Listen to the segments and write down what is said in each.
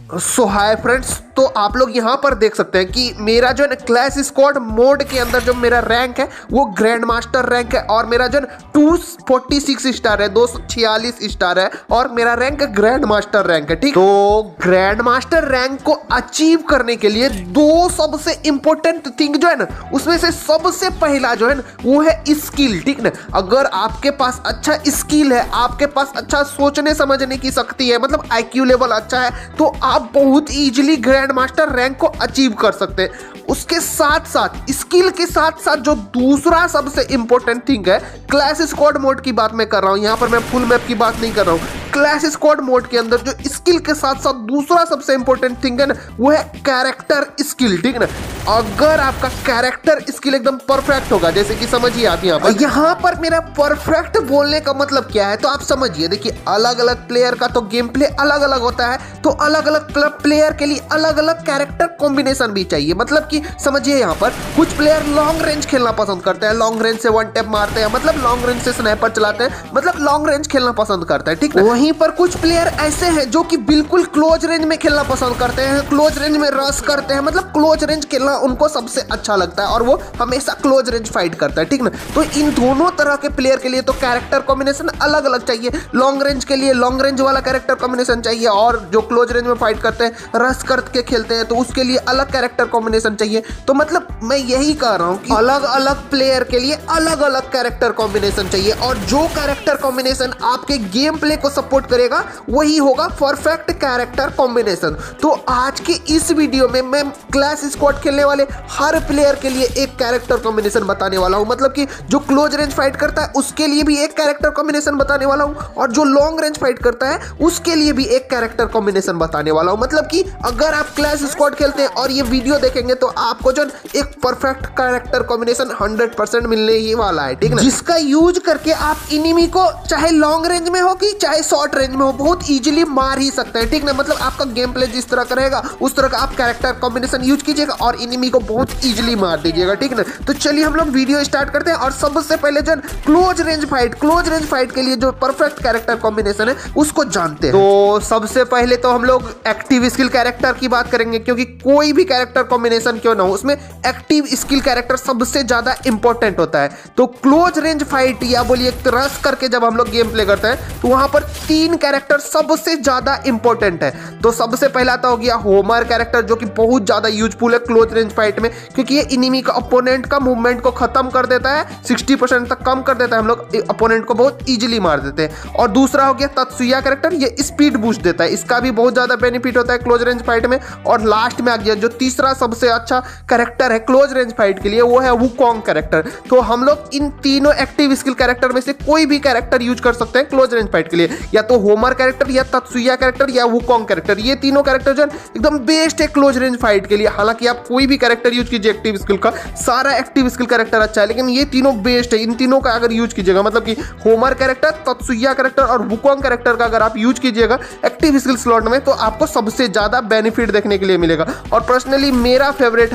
सो hi friends, तो आप लोग यहाँ पर देख सकते हैं कि मेरा जो है क्लैश स्क्वाड मोड के अंदर जो मेरा रैंक है वो ग्रैंड मास्टर रैंक है और मेरा जो 246 स्टार है, 246 स्टार है और मेरा रैंक ग्रैंड मास्टर रैंक है। ठीक, तो ग्रैंड मास्टर रैंक को अचीव करने के लिए दो सबसे इंपॉर्टेंट थिंग जो है ना, उसमें से सबसे पहला जो है ना वो है स्किल। ठीक ना, अगर आपके पास अच्छा स्किल है, आपके पास अच्छा सोचने समझने की शक्ति है, मतलब IQ लेवल अच्छा है, तो आप बहुत इजीली ग्रैंड मास्टर रैंक को अचीव कर सकते हैं। उसके साथ साथ स्किल के साथ साथ जो दूसरा सबसे इंपॉर्टेंट थिंग है, क्लैश स्क्वाड मोड की बात मैं कर रहा हूं, यहां पर मैं फुल मैप की बात नहीं कर रहा हूं। क्लैश स्क्वाड मोड के अंदर जो स्किल के साथ साथ दूसरा सबसे इंपॉर्टेंट थिंग है ना वो है कैरेक्टर स्किल। ठीक ना, अगर आपका कैरेक्टर स्किल एकदम परफेक्ट होगा, जैसे कि समझिए आप यहाँ पर मेरा परफेक्ट बोलने का मतलब क्या है, तो आप समझिए, देखिए अलग अलग प्लेयर का तो गेम प्ले अलग अलग होता है, तो अलग अलग प्लेयर के लिए अलग अलग कैरेक्टर कॉम्बिनेशन भी चाहिए। मतलब कि समझिए यहाँ पर कुछ प्लेयर लॉन्ग रेंज खेलना पसंद करते हैं, लॉन्ग रेंज से वन टैप मारते हैं, मतलब लॉन्ग रेंज से स्नाइपर चलाते हैं, मतलब लॉन्ग रेंज खेलना पसंद करते हैं। ठीक है, वहीं पर कुछ प्लेयर ऐसे हैं जो कि बिल्कुल क्लोज रेंज में खेलना पसंद करते हैं, क्लोज रेंज में रश करते हैं, मतलब क्लोज रेंज खेलना उनको सबसे अच्छा लगता है और वो हमेशा क्लोज रेंज फाइट करता है। ठीक ना, तो इन दोनों तरह के प्लेयर के लिए तो कैरेक्टर कॉम्बिनेशन अलग अलग चाहिए। लॉन्ग रेंज के लिए लॉन्ग रेंज वाला कैरेक्टर कॉम्बिनेशन चाहिए और जो क्लोज रेंज में फाइट करते हैं, रश करके खेलते हैं, तो उसके लिए अलग कैरेक्टर कॉम्बिनेशन चाहिए। तो मतलब मैं यही कह रहा हूं कि अलग अलग प्लेयर के लिए अलग अलग कैरेक्टर कॉम्बिनेशन चाहिए और जो कैरेक्टर कॉम्बिनेशन आपके गेम प्ले को सपोर्ट करेगा वही होगा परफेक्ट कैरेक्टर कॉम्बिनेशन। तो आज के इस वीडियो में मैं क्लैश स्क्वाड खेलने वाले हर प्लेयर के लिए एक कैरेक्टर कॉम्बिनेशन बताने वाला हूं, मतलब कि जो क्लोज रेंज फाइट करता है उसके लिए भी एक कैरेक्टर कॉम्बिनेशन बताने वाला हूं और जो लॉन्ग रेंज फाइट करता है उसके लिए भी एक कैरेक्टर कॉम्बिनेशन बताने वाला हूं। मतलब कि अगर आप क्लैश स्क्वाड खेलते हैं और ये वीडियो देखेंगे तो आपको जो एक परफेक्ट कैरेक्टर कॉम्बिनेशन 100% मिलने ही वाला है। ठीक है, जिसका यूज करके आप इनिमी को चाहे लॉन्ग रेंज में हो कि चाहे शॉर्ट रेंज में हो बहुत इजीली मार ही सकते हैं। ठीक ना, मतलब आपका गेम प्ले जिस तरह करेगा उस तरह का आप कैरेक्टर कॉम्बिनेशन यूज कीजिएगा और इनिमी को बहुत इजीली मार दीजिएगा। ठीक ना, तो चलिए हम लोग वीडियो स्टार्ट करते हैं और सबसे पहले जो क्लोज रेंज फाइट के लिए जो परफेक्ट कैरेक्टर कॉम्बिनेशन है उसको जानते हैं। तो सबसे पहले तो हम लोग एक्टिव स्किल कैरेक्टर की बात करेंगे, क्योंकि कोई भी कैरेक्टर कॉम्बिनेशन क्यों ना हो उसमें एक्टिव स्किल कैरेक्टर सबसे ज्यादा इंपॉर्टेंट होता है। तो क्लोज रेंज फाइट या बोलिए रश करके जब हम लोग गेम प्ले करते हैं तो वहां पर 3 कैरेक्टर सबसे ज्यादा इंपॉर्टेंट है। तो सबसे पहला तो हो गया होमर कैरेक्टर, जो कि बहुत ज्यादा यूजफुल है क्लोज रेंज फाइट में, क्योंकि ये इनिमी का अपोनेंट का मूवमेंट को खत्म कर देता है, 60% तक कम कर देता है, हम लोग अपोनेंट को बहुत इजीली मार देते हैं। और दूसरा हो गया तत्सुया कैरेक्टर, ये स्पीड बूस्ट देता है, इसका भी बहुत ज्यादा बेनिफिट होता है क्लोज रेंज फाइट में। और लास्ट में आ गया जो तीसरा सबसे अच्छा कैरेक्टर है क्लोज रेंज फाइट के लिए, वो है वुकोंग कैरेक्टर। तो हम लोग इन तीनों एक्टिव स्किल कैरेक्टर में से कोई भी कैरेक्टर यूज कर सकते हैं क्लोज रेंज फाइट के लिए, या तो होमर कैरेक्टर या तत्सुया कैरेक्टर या वुकोंग कैरेक्टर। ये तीनों कैरेक्टर जो एकदम बेस्ट है क्लोज रेंज फाइट के लिए। हालांकि आप कोई भी कैरेक्टर यूज कीजिए एक्टिव स्किल का, सारा एक्टिव स्किल कैरेक्टर अच्छा है, लेकिन ये तीनों बेस्ट है। इन तीनों का अगर यूज कीजिएगा, मतलब कि होमर कैरेक्टर, तत्सुया कैरेक्टर और वुकोंग कैरेक्टर का अगर आप यूज कीजिएगा एक्टिव स्किल स्लॉट में, तो आपको सबसे ज्यादा बेनिफिट देखने के लिए मिलेगा। और पर्सनली मेरा फेवरेट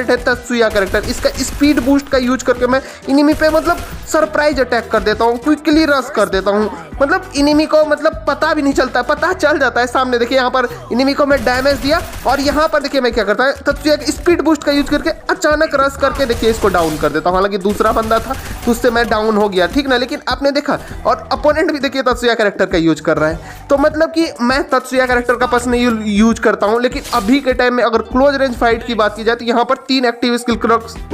है तत्सुया कैरेक्टर। इसका स्पीड बूस्ट का यूज करके मैं इनिमी पे मतलब सरप्राइज अटैक कर देता हूँ, क्विकली रश कर देता हूँ, मतलब इनिमी को मतलब पता भी नहीं चलता, पता चल जाता है सामने। देखिए यहाँ पर इनिमी को मैं डैमेज दिया और यहाँ पर देखिए मैं क्या करता है, तत्सुया स्पीड बूस्ट का यूज करके अचानक रश करके देखिए इसको डाउन कर देता हूँ। हालांकि दूसरा बंदा था तो उससे मैं डाउन हो गया, ठीक ना, लेकिन आपने देखा। और अपोनेंट भी देखिए तत्सुया कैरेक्टर का यूज कर रहा है। तो मतलब कि मैं तत्सुया कैरेक्टर का पर्सनली यूज करता हूँ, लेकिन अभी के टाइम में अगर क्लोज रेंज फाइट की बात की जाए तो यहाँ पर 3 एक्टिव स्किल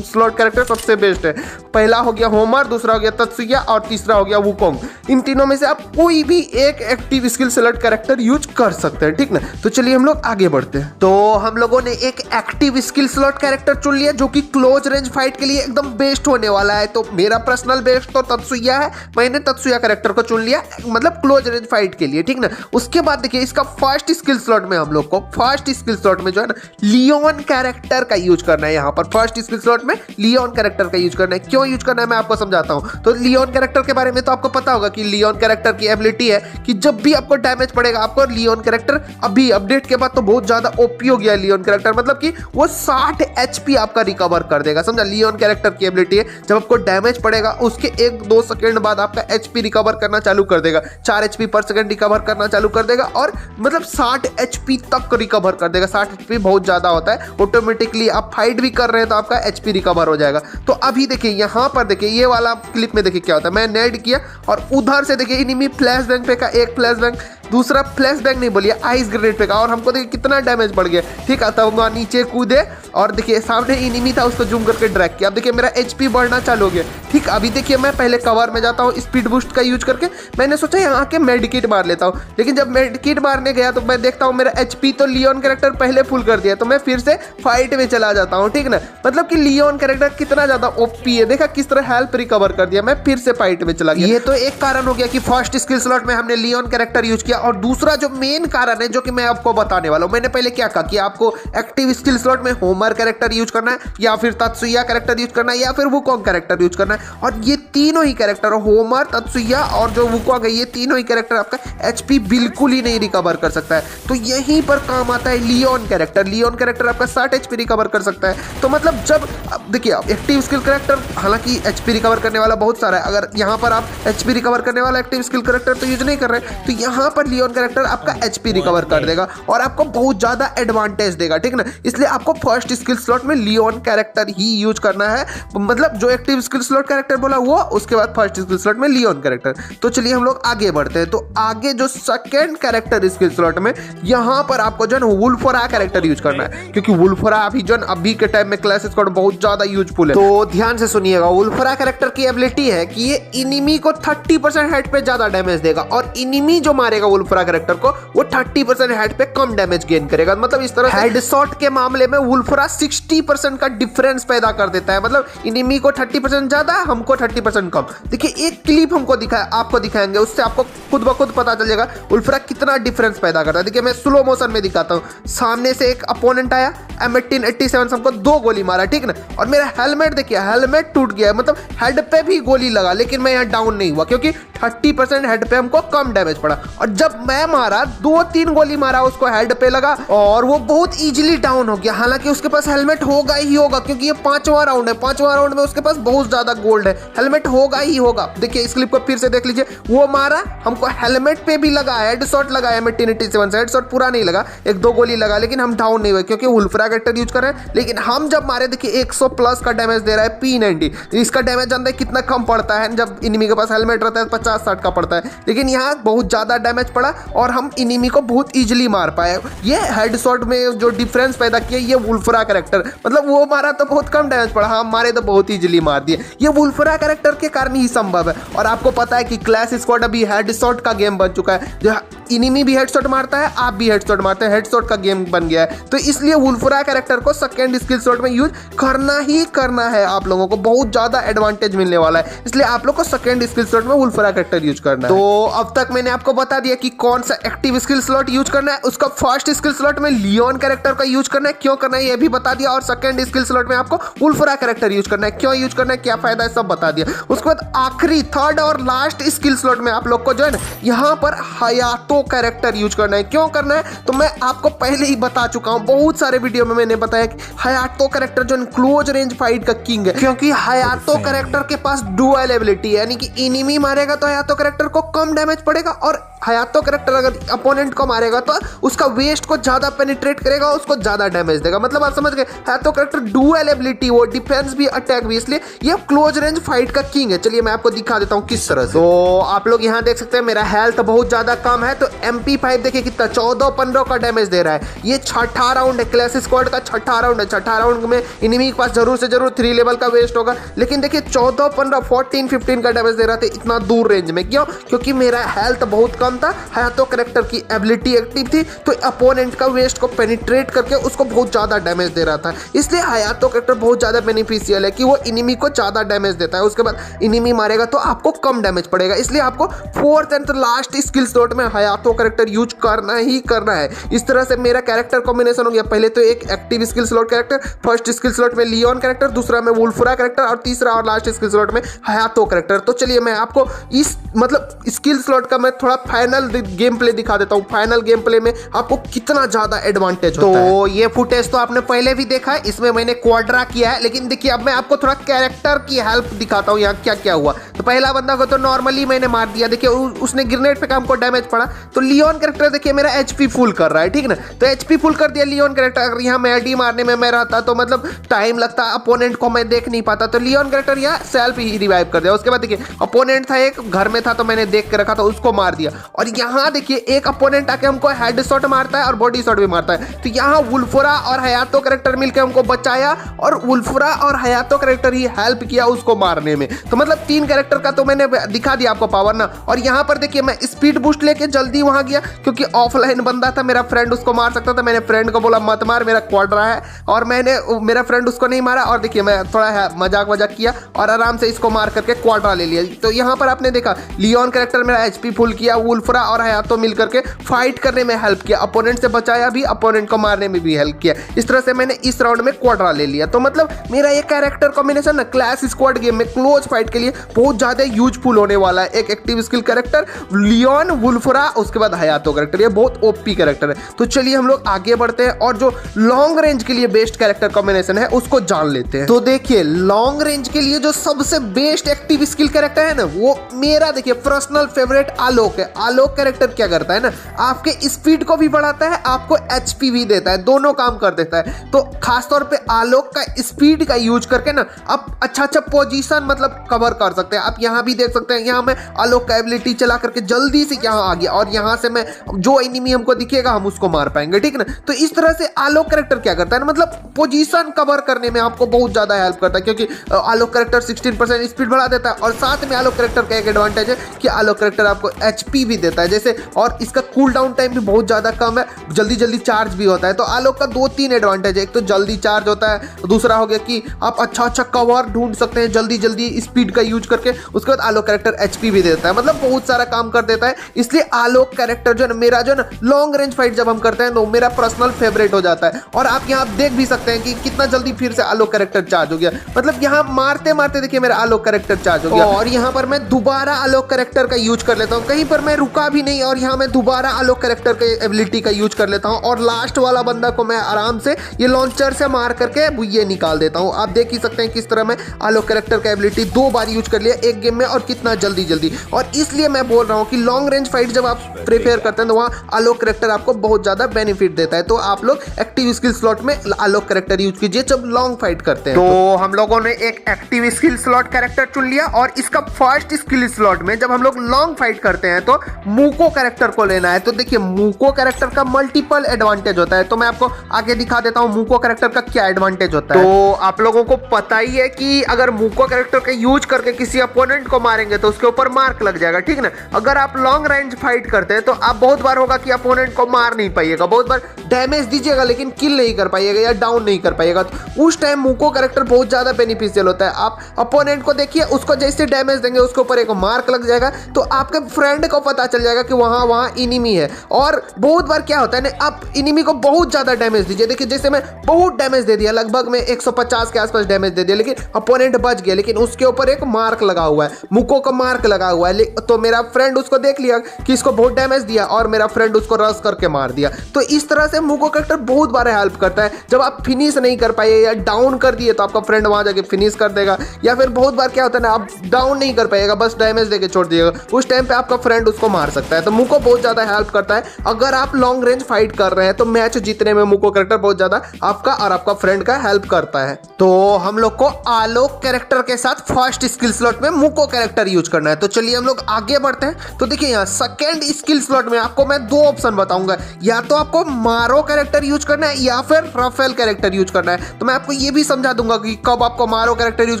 स्लॉट कैरेक्टर सबसे बेस्ट है। पहला हो गया होमर, दूसरा हो गया तत्सुया और तीसरा हो गया वुकोंग। इन तीनों में से आप कोई भी एक active skill slot character use कर सकते हैं, ठीक ना। तो चलिए हम लोग आगे बढ़ते हैं। तो हम लोगों ने एक एक्टिव स्किल स्लॉट कैरेक्टर चुन लिया जो कि क्लोज रेंज फाइट के लिए एकदम बेस्ट होने वाला है। तो मेरा पर्सनल बेस्ट तो तत्सुया है, मैंने तत्सुया कैरेक्टर को चुन लिया, मतलब क्लोज रेंज फाइट के लिए, ठीक ना। उसके बाद देखिए इसका फर्स्ट स्किल स्लॉट में हम लोग को फर्स्ट स्किल स्लॉट में जो है ना लियोन कैरेक्टर कैरेक्टर का यूज करना है। यहाँ पर फर्स्ट स्किल स्लॉट में लियोन कैरेक्टर का यूज करना है। क्यों यूज करना है मैं आपको समझाता हूँ। तो लियोन कैरेक्टर के बारे में तो आपको पता होगा कि लियोन कैरेक्टर की एबिलिटी है कि जब भी आपको डैमेज पड़ेगा, आपको लियोन कैरेक्टर अभी अपडेट के बाद तो बहुत ज्यादा ओपी हो गया लियोन कैरेक्टर, मतलब कि वो 60 HP आपका रिकवर कर देगा। समझा, लियोन कैरेक्टर की एबिलिटी है जब आपको डैमेज पड़ेगा उसके 1-2 सेकंड बाद आपका HP रिकवर करना चालू कर देगा, 4 HP पर सेकंड रिकवर करना चालू कर देगा और मतलब 60 HP तक रिकवर कर देगा। 60 HP बहुत ज्यादा होता है, ऑटोमेटिकली आप फाइट भी कर रहे हैं तो आपका HP रिकवर हो जाएगा। तो अभी देखिए यहाँ पर देखिए ये वाला क्लिप में देखिए क्या होता है। मैं नेड किया और उधर से देखिए इनिमी फ्लैश बैंग फेंका, एक फ्लैश बैंग, दूसरा फ्लैश बैंग नहीं बोलिए आइस ग्रेनेड फेंका और हमको देखिए कितना डैमेज बढ़ गया। ठीक है, तब वहाँ नीचे कूदे और देखिए सामने इनिमी था, उसको जूम करके ड्रैग किया। अब देखिए मेरा HP बढ़ना चालू हो गया। ठीक, अभी देखिए मैं पहले कवर में जाता हूँ स्पीड बूस्ट का यूज करके। मैंने सोचा यहाँ के मेडिकेट मार लेता हूँ, लेकिन जब मेडिकेट मारने गया तो मैं देखता हूँ मेरा HP तो लियोन कैरेक्टर पहले फुल कर दिया, तो मैं फिर से फाइट में चला जाता हूँ। ठीक ना, मतलब कि लियोन कैरेक्टर कितना ज्यादा ओपी है, देखा किस तरह हेल्प रिकवर कर दिया, मैं फिर से फाइट में चला गया। ये तो एक कारण हो गया कि फर्स्ट स्किल स्लॉट में हमने लियोन कैरेक्टर यूज किया। और दूसरा जो मेन कारण है जो कि मैं आपको बताने वाला हूँ, मैंने पहले क्या कहा कि आपको एक्टिव स्किल स्लॉट में होमर कैरेक्टर यूज करना है या फिर तत्सुया कैरेक्टर यूज करना है या फिर वुकोंग कैरेक्टर यूज करना है। और ये तीनों ही कैरेक्टर होमर, तत्सुया और जो वुकोंग है, ये तीनों ही कैरेक्टर आपका HP बिल्कुल ही नहीं रिकवर कर सकता है। तो यहीं पर काम आता है लियोन कैरेक्टर। लियोन कैरेक्टर आपका 60 HP रिकवर कर सकता है। तो मतलब जब देखिए एक्टिव स्किल कैरेक्टर, हालांकि HP रिकवर करने वाला बहुत सारा है, अगर यहाँ पर आप HP रिकवर करने वाला एक्टिव स्किल कैरेक्टर तो यूज नहीं कर रहे, तो यहाँ पर लियोन कैरेक्टर आपका HP रिकवर कर देगा और आपको बहुत ज्यादा एडवांटेज देगा। ठीक ना, इसलिए आपको फर्स्ट स्किल स्लॉट में लियोन कैरेक्टर ही यूज करना है। मतलब जो एक्टिव स्किल स्लॉट कैरेक्टर बोला वो, उसके बाद फर्स्ट स्किल स्लॉट में लियोन कैरेक्टर। तो चलिए हम लोग आगे बढ़ते हैं। तो आगे जो सेकंड कैरेक्टर स्किल स्लॉट में, यहाँ पर आपको जो है वुल्फरा कैरेक्टर यूज करना है, क्योंकि वुल्फरा अभी के टाइम में क्लास स्क्वाड बहुत ज्यादा यूजफुल है। तो ध्यान से सुनिएगा, वुल्फरा कैरेक्टर की एबिलिटी है कि ये इनिमी को 30% हेड पे ज्यादा डैमेज देगा और इनिमी जो मारेगा वुल्फरा कैरेक्टर को वो 30% हेड पे कम डैमेज गेन करेगा। मतलब इस तरह हेडशॉट के मामले में वुल्फरा 60% का डिफरेंस पैदा कर देता है। मतलब इनिमी को 30% ज्यादा, हमको 30% कम। देखिए एक क्लिप हमको आपको दिखाएंगे, उससे आपको खुद ब खुद पता चल जाएगा वुल्फरा कितना डिफरेंस पैदा करता है। देखिए मैं स्लो मोशन में दिखाता हूँ। सामने से एक अपोनेंट आया, M1887 हमको 2 गोली मारा, ठीक ना, और मेरा हेलमेट देखिए, हेलमेट टूट गया, मतलब हेड पे भी गोली लगा, लेकिन मैं यहाँ डाउन नहीं हुआ क्योंकि 30% हेड पे हमको कम डैमेज पड़ा। और जब मैं मारा 2-3 गोली मारा उसको, हेड पे लगा और वो बहुत इजीली डाउन हो गया। हालांकि उसके पास हेलमेट होगा ही होगा क्योंकि ये 5वां राउंड है। 5वां राउंड में उसके पास बहुत ज्यादा गोल्ड है, हेलमेट होगा ही होगा। देखिए इस क्लिप को फिर से देख लीजिए, वो मारा, हमको हेलमेट पे भी लगा, हेडशॉट लगा M1887 से, हेडशॉट पूरा नहीं लगा, 1-2 गोली लगा, लेकिन हम डाउन नहीं हुए क्योंकि वुल्फरा कैरेक्टर यूज कर रहे हैं। लेकिन हम जब मारे देखिए 100 प्लस का डैमेज दे रहा है P90। इसका डैमेज जानते हैं कितना कम पड़ता है, जब इनिमी के पास हेलमेट रहता है 50-60 का पड़ता है, लेकिन यहाँ बहुत ज्यादा डैमेज पड़ा और हम इनिमी को बहुत इजीली मार पाए। ये हेडशॉट में जो डिफरेंस पैदा किया ये वुल्फरा कैरेक्टर, मतलब वो मारा तो बहुत कम डैमेज पड़ा, हम मारे तो बहुत इजीली मार दिए। ये वुल्फरा कैरेक्टर के कारण ही संभव है। और आपको पता है कि क्लैश स्क्वाड अभी हेडशॉट का गेम बन चुका है, जो इनिमी भी हेडशॉट मारता है, आप भी हेडशॉट मारते हैं, हेडशॉट का गेम बन गया है। तो इसलिए वुल्फरा कैरेक्टर को सेकंड स्किल शॉट में यूज करना ही करना है। आप लोगों को बहुत ज्यादा एडवांटेज मिलने वाला है, इसलिए आप लोग को सेकंड स्किल स्लॉट में वुल्फरा कैरेक्टर यूज करना है। तो अब तक मैंने आपको बता दिया कि कौन सा एक्टिव स्किल स्लॉट यूज करना है। उसका फर्स्ट स्किल स्लॉट में लियोन कैरेक्टर का यूज करना है, क्यों करना है ये भी बता दिया। और सेकंड स्किल स्लॉट में आपको वुल्फरा कैरेक्टर यूज करना है, क्यों यूज करना है, क्या फायदा है, सब बता दिया। उसके बाद आखिरी थर्ड और लास्ट स्किल स्लॉट में आप लोग को जो है ना यहाँ पर हयातो कैरेक्टर यूज करना है। क्यों करना है तो मैं आपको पहले ही बता चुका हूँ, बहुत सारे वीडियो में मैंने बताया कि हयातो कैरेक्टर जो क्लोज रेंज फाइट का किंग है, क्योंकि हयातो कैरेक्टर के पास डुअल एबिलिटी है, यानी कि इनिमी मारेगा तो हयातो कैरेक्टर को कम डैमेज पड़ेगा और हयातो कैरेक्टर अगर अपोनेंट को मारेगा तो उसका वेस्ट को ज्यादा पेनिट्रेट करेगा, उसको ज्यादा डैमेज देगा। मतलब आप समझ गए, हयातो कैरेक्टर डुअल एबिलिटी, वो डिफेंस भी अटैक भी, इसलिए ये क्लोज रेंज फाइट का किंग है। चलिए मैं आपको दिखा देता हूँ किस तरह से। तो आप लोग यहाँ देख सकते हैं मेरा हेल्थ बहुत ज्यादा कम है, तो MP5 देखिए कितना 14-15 का डैमेज दे रहा है। ये छठा राउंड है, क्लैश स्क्वाड का छठा राउंड है। छठा राउंड में इनिमी के पास जरूर से जरूर 3 लेवल का वेस्ट होगा, लेकिन देखिए 14-15 14-15 का डैमेज दे रहा था इतना दूर रेंज में। क्यों? क्योंकि मेरा हेल्थ बहुत कम था, हयातो कैरेक्टर की एबिलिटी एक्टिव थी, तो अपोनेंट का वेस्ट को पेनिट्रेट करके उसको बहुत ज्यादा डैमेज दे रहा था। इसलिए हयातो कैरेक्टर बहुत ज्यादा बेनिफिशियल है कि वो इनिमी को ज्यादा डैमेज देता है, उसके बाद इनिमी मारेगा तो आपको कम डैमेज पड़ेगा। इसलिए आपको fourth and last skill slot में हयातो हयातो कैरेक्टर यूज करना ही करना है। इस तरह से मेरा कैरेक्टर कॉम्बिनेशन हो गया। पहले तो एक active skill slot character, first skill slot में लियोन कैरेक्टर, दूसरा में वुल्फुरा कैरेक्टर और तीसरा और लास्ट स्किल स्लॉट में हयातो कैरेक्टर। तो चलिए मैं आपको इस मतलब स्किल स्लॉट का मैं थोड़ा फाइनल गेम प्ले दिखा देता हूँ। फाइनल गेम प्ले में आपको कितना ज्यादा एडवांटेज होता है। तो ये फुटेज तो आपने पहले भी देखा है, इसमें मैंने क्वाड्रा किया है, लेकिन देखिए अब मैं आपको थोड़ा कैरेक्टर की हेल्प दिखाता हूँ यहाँ क्या क्या हुआ। तो पहला बंदा को तो नॉर्मली मैंने मार दिया, देखिए उसने ग्रेनेड पे हमको डैमेज पड़ा। तो लियोन कैरेक्टर देखिए मेरा एचपी फुल कर रहा है, ठीक ना। तो एचपी फुल कर दिया लियोन कैरेक्टर। अगर यहाँ मेडी मारने में मैं रहता तो मतलब टाइम लगता, अपोनेंट को मैं देख नहीं पाता। तो लियोन कैरेक्टर यहाँ सेल्फ ही रिवाइव कर दिया। उसके बाद देखिए अपोनेंट था एक घर में था, तो मैंने देख के रखा था, उसको मार दिया। और यहाँ देखिए एक अपोनेंट आके हमको हेडशॉट मारता है और बॉडी शॉट भी मारता है। तो यहाँ वुल्फुरा और हयातो कैरेक्टर मिलकर हमको बचाया और वुल्फुरा और हयातो कैरेक्टर ही हेल्प किया उसको मारने में। तो मतलब 3 कैरेक्टर का तो मैंने दिखा दिया आपको पावर ना। और यहाँ पर देखिए मैं स्पीड बूस्ट लेके जल्दी वहां गया, क्योंकि ऑफलाइन बंदा था, मेरा फ्रेंड उसको मार सकता था। मैंने फ्रेंड को बोला मत मार, मेरा क्वाड्रा है, और मैंने मेरा फ्रेंड उसको नहीं मारा। और देखिए मैं थोड़ा मजाक किया और आराम से इसको मार करके क्वाड्रा ले लिया। तो यहाँ पर आपने देखा लियोन कैरेक्टर मेरा एचपी फुल किया, वुल्फुरा और हयातो मिल करके फाइट करने में हेल्प किया, अपोनेंट से बचाया भी, अपोनेंट को मारने में भी हेल्प किया। इस तरह से मैंने इस राउंड में क्वाड्रा ले लिया। तो मतलब मेरा ये कैरेक्टर कॉम्बिनेशन ना क्लैश स्क्वाड गेम में क्लोज फाइट के लिए बहुत ज्यादा यूजफुल होने वाला है। एक एक्टिव स्किल कैरेक्टर लियोन, वुल्फुरा, उसके बाद हयातो कैरेक्टर, ये बहुत ओपी कैरेक्टर है। तो चलिए हम लोग आगे बढ़ते हैं और जो लॉन्ग रेंज के लिए बेस्ट कैरेक्टर कॉम्बिनेशन है उसको जान लेते हैं। तो देखिए लॉन्ग रेंज के लिए जो सबसे बेस्ट एक्टिव स्किल कैरेक्टर है ना, वो मेरा देखिए पर्सनल फेवरेट आलोक है। आलोक कैरेक्टर क्या करता है ना, आपके स्पीड को भी बढ़ाता है, आपको एचपी भी देता है, दोनों काम कर देता है। तो खासतौर पे आलोक का स्पीड का यूज करके ना आप अच्छा पोजीशन मतलब कवर कर सकते हैं। आप यहाँ भी देख सकते हैं, यहाँ मैं आलोक का एबिलिटी चला करके जल्दी से यहाँ आ गया और यहाँ से मैं जो एनिमी हमको दिखेगा हम उसको मार पाएंगे, ठीक ना। तो इस तरह से आलोक कैरेक्टर क्या करता है ना, मतलब पोजीशन कवर करने में आपको बहुत ज्यादा हेल्प करता है, क्योंकि आलोक कैरेक्टर 16% स्पीड बढ़ा देता है। और साथ में आलोक कैरेक्टर का एक एडवांटेज है कि आलोक कैरेक्टर आपको एचपी भी देता है जैसे, और इसका कूल डाउन टाइम भी बहुत ज्यादा कम है, जल्दी जल्दी चार्ज भी होता है। तो आलोक का 2-3 एडवांटेज है, एक तो जल्दी चार्ज होता है, दूसरा हो गया कि आप अच्छा कवर ढूंढ सकते हैं जल्दी जल्दी स्पीड का यूज करके। उसके बाद आलोक कैरेक्टर एचपी भी देता है, मतलब बहुत सारा काम कर देता है। इसलिए आलोक कैरेक्टर जो है मेरा जो ना लॉन्ग रेंज फाइट जब हम करते हैं तो मेरा पर्सनल फेवरेट हो जाता है। और आप यहाँ देख भी सकते हैं कि कितना जल्दी फिर से आलोक कैरेक्टर चार्ज हो गया, मतलब यहाँ मारते मारते देखिए मेरा आलोक कैरेक्टर चार्ज हो गया। और यहाँ पर मैं दोबारा आलोक कैरेक्टर का यूज कर लेता हूँ, कहीं पर मैं रुका भी नहीं, और यहाँ मैं दोबारा आलोक कैरेक्टर के एबिलिटी का यूज कर लेता हूँ। और लास्ट वाला बंदा को मैं आराम से ये लॉन्चर से मार करके बुइये निकाल देता हूँ। आप देख ही सकते हैं किस तरह मैं आलोक कैरेक्टर का एबिलिटी 2 बार यूज कर लिया एक गेम में, और कितना जल्दी जल्दी। और इसलिए मैं बोल रहा हूँ कि लॉन्ग रेंज फाइट जब आप प्रिपेयर करते हैं तो वहाँ आलोक कैरेक्टर आपको बहुत ज्यादा बेनिफिट देता है। तो आप लोग एक्टिव स्किल स्लॉट में आलोक कैरेक्टर यूज कीजिए जब लॉन्ग फाइट करते हैं। तो हम लोगों ने एक एक्टिव स्किल स्लॉट कैरेक्टर चुन लिया, और इसका फर्स्ट स्किल स्लॉट में जब हम लोग लॉन्ग फाइट करते हैं तो मूको कैरेक्टर को लेना है। तो देखिए मूको कैरेक्टर का मल्टीपल एडवांटेज होता है, तो मैं आपको आगे दिखा देता हूँ मूको कैरेक्टर का क्या एडवांटेज होता है। तो आप लोगों को पता ही है कि अगर मूको कैरेक्टर का यूज करके किसी अपोनेंट को मारेंगे तो उसके ऊपर मार्क लग जाएगा, ठीक ना। अगर आप लॉन्ग रेंज फाइट करते हैं तो आप बहुत बार होगा कि अपोनेंट को मार नहीं पाइएगा, बहुत बार डैमेज दीजिएगा लेकिन किल नहीं कर पाइएगा या डाउन नहीं कर पाइएगा। तो उस टाइम मूको कैरेक्टर बहुत ज्यादा बेनिफिशियल होता है। आप अपोनेंट को देखिए, उसको जैसे डैमेज देंगे उसके ऊपर एक मार्क लग जाएगा, तो आपके फ्रेंड को पता चल जाएगा कि वहां इनिमी है। और बहुत बार क्या होता है ना, आप इनिमी को बहुत ज्यादा डैमेज दीजिए, देखिए जैसे मैं बहुत डैमेज दे दिया, लगभग मैं 150 के आसपास डैमेज दे दिया, लेकिन अपोनेंट बच गया, लेकिन उसके ऊपर एक मार्क लगा हुआ है, मूको का मार्क लगा हुआ है। तो मेरा फ्रेंड उसको देख लिया कि इसको बहुत डैमेज दिया और मेरा फ्रेंड उसको रश करके मार दिया। तो इस तरह से मूको कैरेक्टर बहुत बार हेल्प करता है। जब आप फिनिश नहीं कर पाए या डाउन कर दिए तो आपका फ्रेंड वहां जाके फिनिश कर देगा, या फिर बहुत बार क्या होता है ना, आप डाउन नहीं कर पाएगा, बस डैमेज देके छोड़ दिएगा, उस टाइम पे आपका फ्रेंड उसको मार सकता है। तो मूको बहुत ज्यादा हेल्प करता है। अगर आप लॉन्ग रेंज फाइट कर रहे हैं तो मैच जीतने में मूको कैरेक्टर बहुत ज्यादा आपका और आपका फ्रेंड का हेल्प करता है। तो हम लोग को आलोक कैरेक्टर के साथ फर्स्ट स्किल स्लॉट में मूको कैरेक्टर यूज करना है। तो चलिए हम लोग आगे बढ़ते हैं। तो देखिए यहाँ सेकेंड स्किल स्लॉट में आपको मैं 2 ऑप्शन बताऊंगा, या तो आपको मारो कैरेक्टर यूज करना है या फिर राफेल कैरेक्टर यूज करना है। तो मैं आपको ये भी समझा दूंगा कि कब आपको मारो कैरेक्टर यूज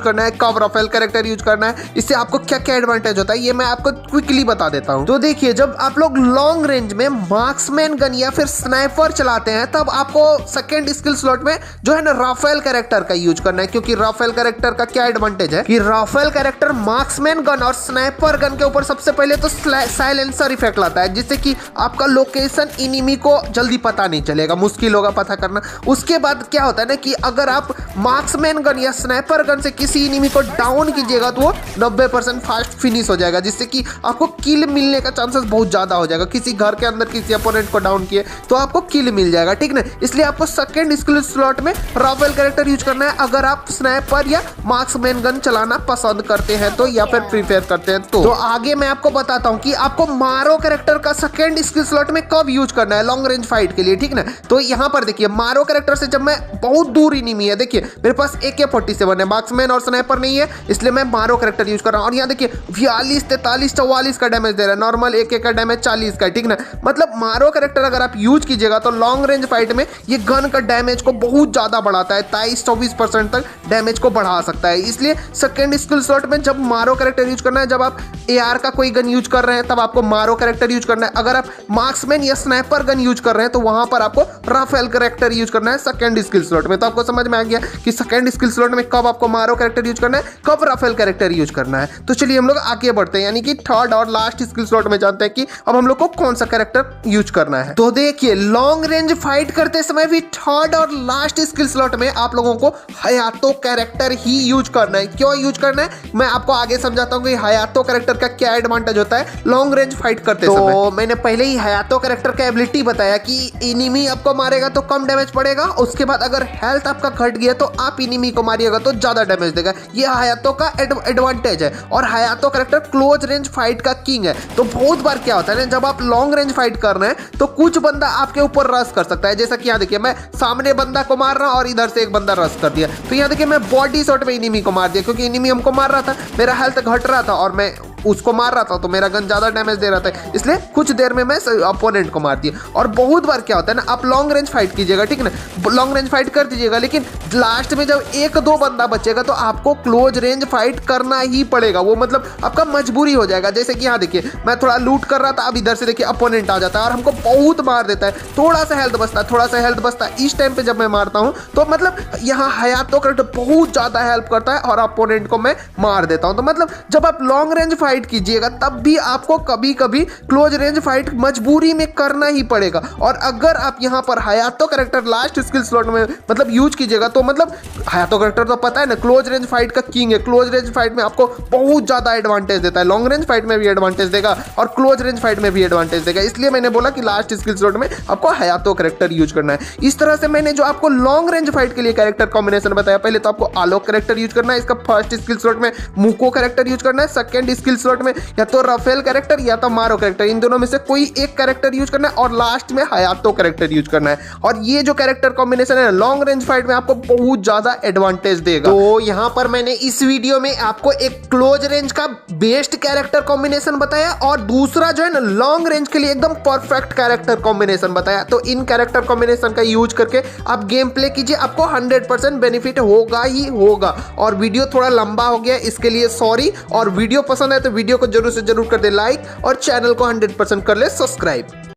करना है, कब राफेल कैरेक्टर यूज करना है, इससे आपको क्या क्या एडवांटेज होता है, ये मैं आपको क्विकली बता देता हूँ। तो देखिए जब आप लोग लॉन्ग रेंज में मार्क्समैन गन या फिर स्नाइपर चलाते हैं तब आपको सेकेंड स्किल स्लॉट में जो है ना राफेल कैरेक्टर का यूज करना है, क्योंकि राफेल कैरेक्टर का क्या एडवांटेज है कि राफेल कैरेक्टर मार्क्समैन गन और स्नाइपर गन के ऊपर सबसे पहले तो साइलेंसर इफेक्ट लाता है, जिससे कि आपका लोकेशन इनिमी को जल्दी पता नहीं चलेगा, मुश्किल होगा पता करना। उसके बाद क्या होता है ना कि अगर आप मार्क्समैन गन या स्नाइपर गन से किसी इनिमी को डाउन कीजिएगा तो वो 90% फास्ट फिनिश हो जाएगा, जिससे कि आपको किल मिलने का चांसेस बहुत ज़्यादा हो जाएगा। किसी घर के अंदर किसी अपोनेंट को डाउन किए तो आपको किल मिल जाएगा, ठीक ना। इसलिए आपको सेकंड स्किल स्लॉट में राफेल कैरेक्टर यूज करना है अगर आप स्नाइपर या मार्क्समैन गन चलाना पसंद करते हैं तो, या फिर प्रीफेयर करते हैं तो आगे मैं आपको बताता हूं कि आपको मारो कैरेक्टर का सेकंड स्किल स्लॉट में कब यूज करना है लॉन्ग रेंज फाइट के लिए, ठीक ना। तो यहां पर देखिए मारो कैरेक्टर से जब मैं बहुत दूर इनिमी है, देखिए मेरे पास AK-47 है, मार्क्समैन और स्नाइपर नहीं है, इसलिए मैं मारो कैरेक्टर यूज कर रहा हूं। और यहां देखिए 42, 43, 44 का डैमेज दे रहा है, नॉर्मल AK का डैमेज 40 का, ठीक ना। मतलब मारो कैरेक्टर अगर आप यूज कीजिएगा तो लॉन्ग रेंज फाइट में ये गन का डैमेज को बहुत ज्यादा बढ़ाता है, 23-24% तक डैमेज को बढ़ा सकता है। इसलिए सेकंड स्किल स्लॉट में जब मारो कैरेक्टर यूज करना है, जब आप AR का कोई गन यूज कर रहे हैं तब आपको मारो कैरेक्टर यूज करना है। अगर आप मार्क्समैन या स्नाइपर गन यूज कर रहे हैं तो वहां पर आपको राफेल कैरेक्टर यूज करना है सेकंड स्किल स्लॉट में। तो आपको समझ में आ गया कि सेकंड स्किल स्लॉट में कब आपको मारो कैरेक्टर यूज करना है, कब राफेल कैरेक्टर यूज करना है। तो चलिए हम लोग आगे बढ़ते हैं, यानी कि थर्ड और लास्ट स्किल स्लॉट में जानते हैं कि अब हम लोग को कौन सा कैरेक्टर यूज करना है। तो देखिए लॉन्ग रेंज फाइट करते समय भी थर्ड और लास्ट स्किल स्लॉट में आप लोगों को हयातो कैरेक्टर ही यूज करना है। क्यों यूज करना है मैं आपको आगे समझाता हूँ कि हयातो कैरेक्टर का क्या एडवांटेज होता है लॉन्ग रेंज फाइट करते समय। तो मैंने पहले ही हयातो कैरेक्टर का एबिलिटी बताया कि इनिमी आपको मारेगा तो कम डैमेज पड़ेगा, उसके बाद अगर हेल्थ आपका घट गया तो आप इनिमी को मारिएगा तो ज्यादा डैमेज देगा। ये हयातो का एडवांटेज है। और Hayato character close range fight का किंग है। तो बहुत बार क्या होता है ना, जब आप लॉन्ग रेंज फाइट कर रहे हैं तो कुछ बंदा आपके ऊपर रश कर सकता है, जैसा कि यहाँ देखिए मैं सामने बंदा को मार रहा हूँ और इधर से एक बंदा रश कर दिया। तो यहाँ देखिए मैं बॉडी शॉट में इनिमी को मार दिया, क्योंकि इनिमी हमको मार रहा था, मेरा हेल्थ घट रहा था और मैं उसको मार रहा था तो मेरा गन ज्यादा डैमेज दे रहा था, इसलिए कुछ देर में मैं अपोनेंट को मार दिया। और बहुत बार क्या होता है ना, आप लॉन्ग रेंज फाइट कीजिएगा, ठीक ना, लॉन्ग रेंज फाइट कर दीजिएगा, लेकिन लास्ट में जब 1-2 बंदा बचेगा तो आपको क्लोज रेंज फाइट करना ही पड़ेगा। वो मतलब आपका मजबूरी हो जाएगा। जैसे कि यहाँ देखिए मैं थोड़ा लूट कर रहा था, अब इधर से देखिए अपोनेंट आ जाता है और हमको बहुत मार देता है, थोड़ा सा हेल्थ बचता है, थोड़ा सा हेल्थ बचता है। इस टाइम पे जब मैं मारता हूँ तो मतलब यहाँ हयातो कैरेक्टर बहुत ज्यादा हेल्प करता है और अपोनेंट को मैं मार देता हूँ। तो मतलब जब आप लॉन्ग रेंज फाइट कीजिएगा तब भी आपको कभी कभी क्लोज रेंज फाइट मजबूरी में करना ही पड़ेगा। और अगर आप यहाँ पर Hayato character last skill slot में मतलब यूज कीजिएगा तो मतलब हयातो कैरेक्टर तो पता है ना क्लोज रेंज फाइट का किंग है। क्लोज रेंज फाइट में आपको बहुत ज्यादा एडवांटेज देता है, लॉन्ग रेंज फाइट में भी एडवांटेज देगा और क्लोज रेंज फाइट में भी एडवांटेज देगा। इसलिए मैंने बोला कि लास्ट स्किल स्लॉट में आपको हयातो कैरेक्टर यूज करना है। इस तरह से मैंने जो आपको लॉन्ग रेंज फाइट के लिए कैरेक्टर कॉम्बिनेशन बताया, पहले तो आपको आलोक कैरेक्टर यूज करना है, इसका फर्स्ट स्किल स्लॉट में मुको कैरेक्टर यूज करना है, सेकंड स्किल स्लॉट में या तो राफेल कैरेक्टर या तो मारो कैरेक्टर, इन दोनों में से कोई एक कैरेक्टर यूज करना है और लास्ट में हयातो कैरेक्टर यूज करना है। और ये जो कैरेक्टर कॉम्बिनेशन है लॉन्ग रेंज फाइट में आपको बहुत ज्यादा एडवांटेज देगा। तो यहां पर मैंने इस वीडियो में आपको एक क्लोज रेंज का बेस्ट कैरेक्टर कॉम्बिनेशन बताया और दूसरा जो है ना लॉन्ग रेंज के लिए एकदम परफेक्ट कैरेक्टर कॉम्बिनेशन बताया। तो इन कैरेक्टर कॉम्बिनेशन का यूज करके आप गेम प्ले कीजिए, आपको 100% बेनिफिट होगा ही होगा। और वीडियो थोड़ा लंबा हो गया इसके लिए सॉरी। और वीडियो पसंद है तो वीडियो को जरूर से जरूर कर दे लाइक और चैनल को 100% कर ले सब्सक्राइब।